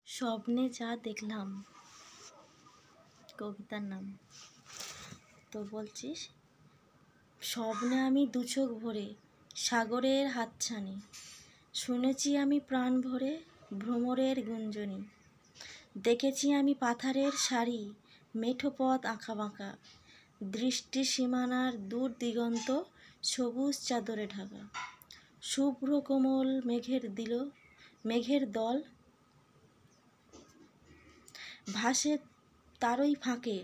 স্বপ্নে যা দেখলাম, কবিতার নাম। তো বলছিস, স্বপ্নে আমি দু চোখ ভরে সাগরের হাতছানি, শুনেছি আমি প্রাণ ভরে ভ্রমরের গুঞ্জনি, দেখেছি আমি পাথারের সারি, মেঠো পথ আঁকা বাঁকা, দৃষ্টি সীমানার দূর দিগন্ত সবুজ চাদরে ঢাকা, শুভ্র কোমল মেঘের দল ভাসে তারই ফাঁকে,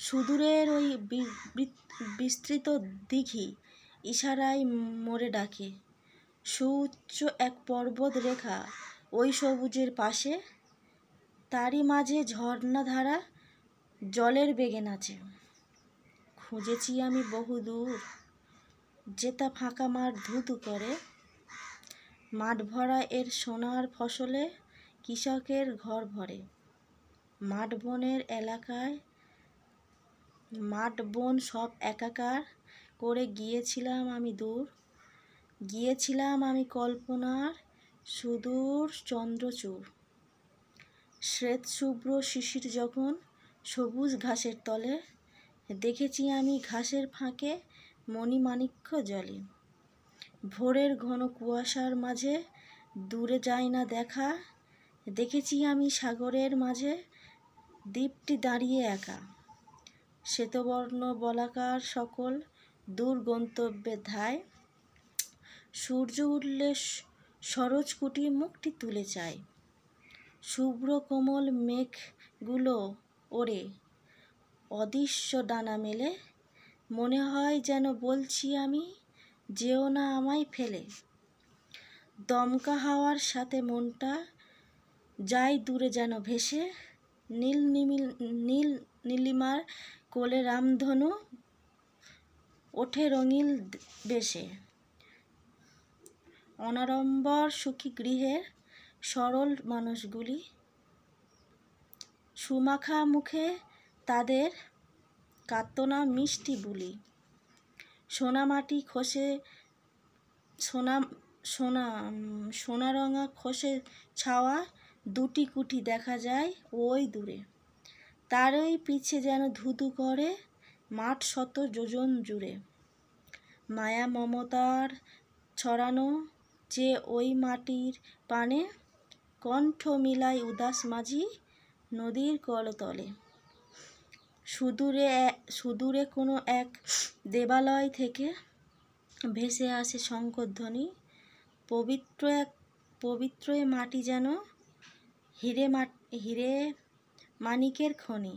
সুদূরের ওই বিস্তৃত দিঘি ইশারায় মোরে ডাকে, সুউচ্চ এক পর্বত রেখা ওই সবুজের পাশে, তারই মাঝে ঝর্ণাধারা জলের বেগে নাচে। খুঁজেছি আমি বহুদূর, যেটা ফাঁকা মাঠ ধুধু করে, মাঠ ভরা এর সোনার ফসলে কৃষকের ঘর ভরে। মাঠ বন সব একাকার করে গিয়েছিলাম আমি দূর, গিয়েছিলাম আমি কল্পনার সুদূর চন্দ্রচূড়। শ্বেত শুভ্র শিশির যখন সবুজ ঘাসের তলে, দেখেছি আমি ঘাসের ফাঁকে মণিমাণিক্য জ্বলে। ভোরের ঘন কুয়াশার মাঝে দূরে যায় না দেখা, দেখেছি আমি সাগরের মাঝে দ্বীপটি দাঁড়িয়ে একা। শ্বেতবর্ণ বলাকার সকল দূর গন্তব্যের ধায়, সূর্য উঠলে সরোজকুটি মুখটি তুলে চায়। শুভ্র কোমল মেঘগুলো ওড়ে অদৃশ্য ডানা মেলে, মনে হয় যেন বলছি আমি, যেও না আমায় ফেলে। দমকা হাওয়ার সাথে মনটা যায় দূরে যেন ভেসে, নীল নীলিমার কোলে রামধনু ওঠে রঙিল বেশে। অনাড়ম্বর সুখী গৃহের সরল মানুষগুলি, সুমাখা মুখে তাদের কাতনা মিষ্টি বুলি। সোনামাটি খসে সোনারঙা খসে ছাওয়া দুটি কুঠি দেখা যায় ওই দূরে, তারই পিছে যেন ধুধু করে মাঠ শত যোজন জুড়ে। মায়া মমতার ছড়ানো যে ওই মাটির পানে, কণ্ঠ মিলাই উদাস মাঝি নদীর কলতলে। সুদূরে কোনো এক দেবালয় থেকে ভেসে আসে শঙ্খধ্বনি, পবিত্র এ মাটি যেন হিরে মানিকের খনি।